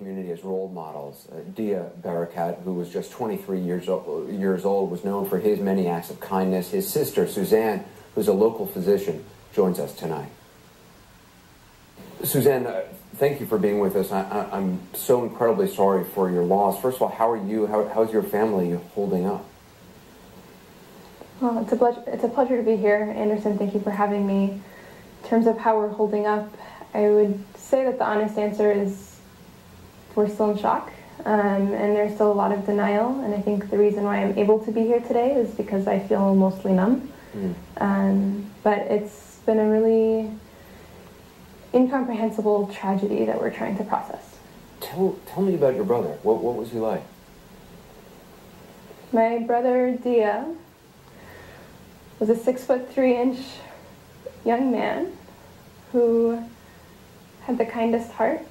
community as role models. Deah Barakat, who was just 23 years old, was known for his many acts of kindness. His sister, Suzanne, who's a local physician, joins us tonight. Suzanne, thank you for being with us. I'm so incredibly sorry for your loss. First of all, how are you? How's your family holding up? Well, it's a pleasure to be here, Anderson. Thank you for having me. In terms of how we're holding up, I would say that the honest answer is we're still in shock, and there's still a lot of denial. And I think the reason why I'm able to be here today is because I feel mostly numb. But it's been a really incomprehensible tragedy that we're trying to process. Tell me about your brother. What was he like? My brother, Deah, was a 6'3" young man who had the kindest heart,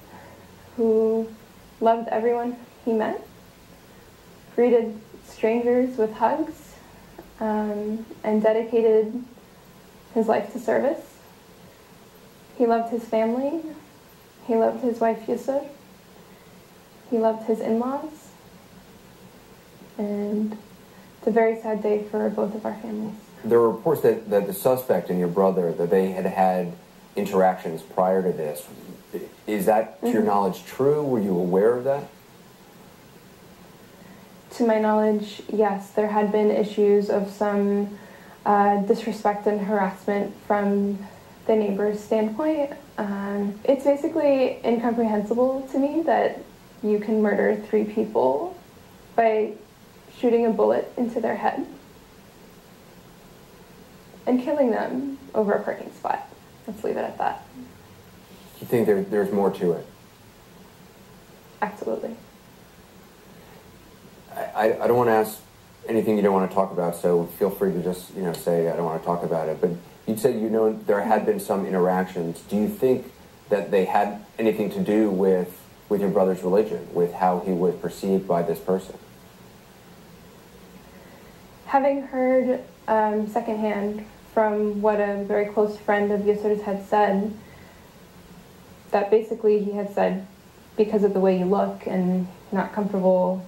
who loved everyone he met, greeted strangers with hugs, and dedicated his life to service. He loved his family, he loved his wife Yusor, he loved his in-laws, and it's a very sad day for both of our families. There were reports that the suspect and your brother, that they had interactions prior to this. Is that, to your knowledge, true? Were you aware of that? To my knowledge, yes. There had been issues of some disrespect and harassment from the neighbor's standpoint. It's basically incomprehensible to me that you can murder 3 people by shooting a bullet into their head and killing them over a parking spot. Let's leave it at that. You think there's more to it? Absolutely. I don't want to ask anything you don't want to talk about, so feel free to just say I don't want to talk about it. But you'd say there had been some interactions. Do you think that they had anything to do with your brother's religion, with how he was perceived by this person? Having heard secondhand from what a very close friend of Yusor's had said, that basically he had said, because of the way you look and not comfortable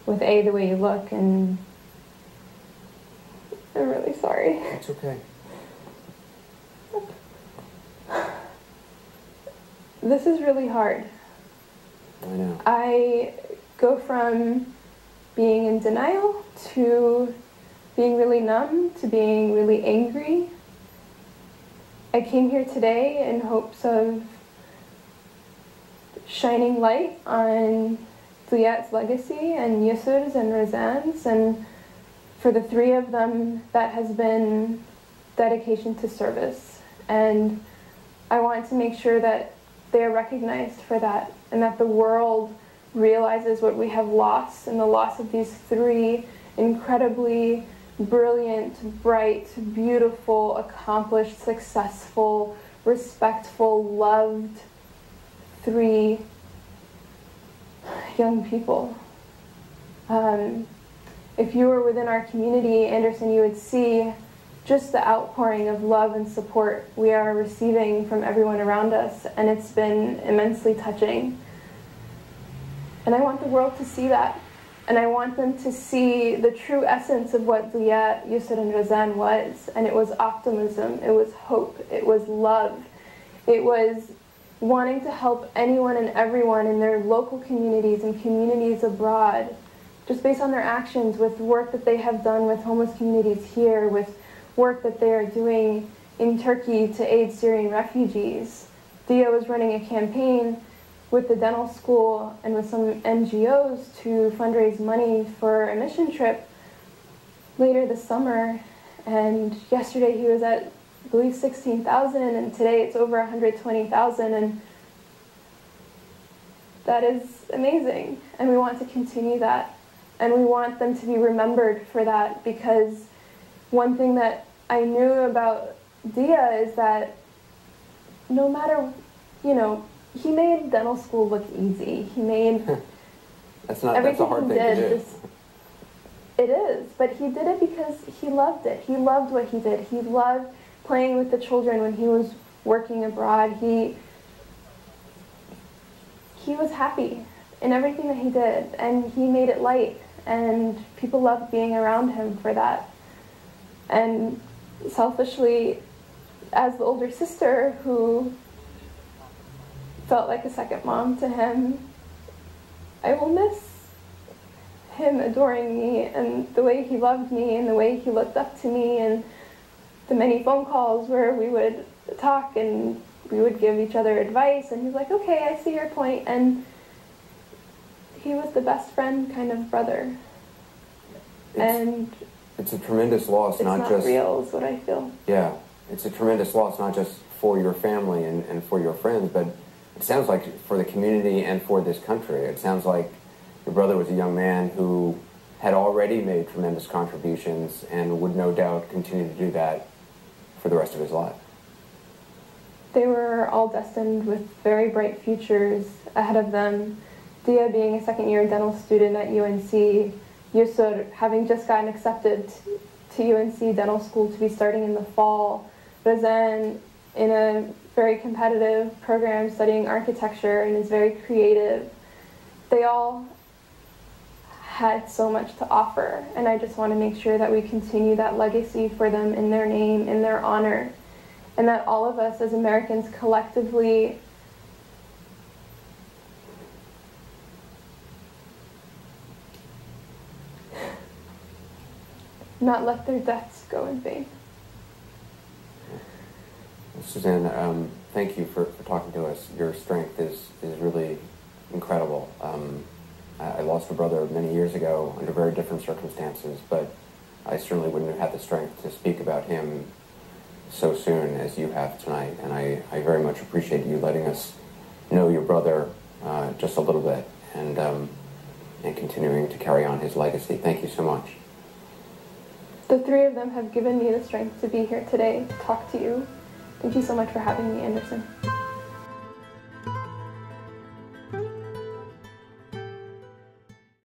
with the way you look, and I'm really sorry. It's okay. This is really hard. I know. I go from being in denial to being really numb to being really angry. I came here today in hopes of shining light on Deah's legacy and Yusor's and Razan's, and for the 3 of them that has been dedication to service. And I want to make sure that they are recognized for that, and that the world realizes what we have lost in the loss of these 3 incredibly brilliant, bright, beautiful, accomplished, successful, respectful, loved 3 young people. If you were within our community, Anderson, you would see just the outpouring of love and support we are receiving from everyone around us, and it's been immensely touching. And I want the world to see that, and I want them to see the true essence of what Deah, Yusor and Razan was, and it was optimism, it was hope, it was love, it was wanting to help anyone and everyone in their local communities and communities abroad, just based on their actions, with work that they have done with homeless communities here, with work that they are doing in Turkey to aid Syrian refugees. Deah was running a campaign with the dental school and with some NGOs to fundraise money for a mission trip later this summer. And yesterday he was at, I believe, 16,000, and today it's over 120,000, and that is amazing. And we want to continue that, and we want them to be remembered for that, because one thing that I knew about Deah is that no matter, he made dental school look easy. He made that's a hard thing to do. It is, but he did it because he loved it. He loved what he did. He loved playing with the children when he was working abroad. He was happy, in everything that he did, and he made it light, and people loved being around him for that. And selfishly, as the older sister who felt like a second mom to him, I will miss him adoring me and the way he loved me and the way he looked up to me, and the many phone calls where we would talk and we would give each other advice, and he's like, okay, I see your point. And he was the best friend kind of brother. It's a tremendous loss, not just real is what I feel. Yeah, it's a tremendous loss, not just for your family and for your friends, but it sounds like for the community and for this country. It sounds like your brother was a young man who had already made tremendous contributions and would no doubt continue to do that for the rest of his life. They were all destined with very bright futures ahead of them. Deah being a second-year dental student at UNC, Yusor having just gotten accepted to UNC Dental School to be starting in the fall, Razan in a very competitive program studying architecture and is very creative. They all had so much to offer, and I just want to make sure that we continue that legacy for them in their name, in their honor, and that all of us as Americans collectively not let their deaths go in vain. Suzanne, thank you for talking to us. Your strength is really incredible. I lost a brother many years ago under very different circumstances, but I certainly wouldn't have had the strength to speak about him so soon as you have tonight, and I very much appreciate you letting us know your brother just a little bit and continuing to carry on his legacy. Thank you so much. The three of them have given me the strength to be here today to talk to you. Thank you so much for having me, Anderson.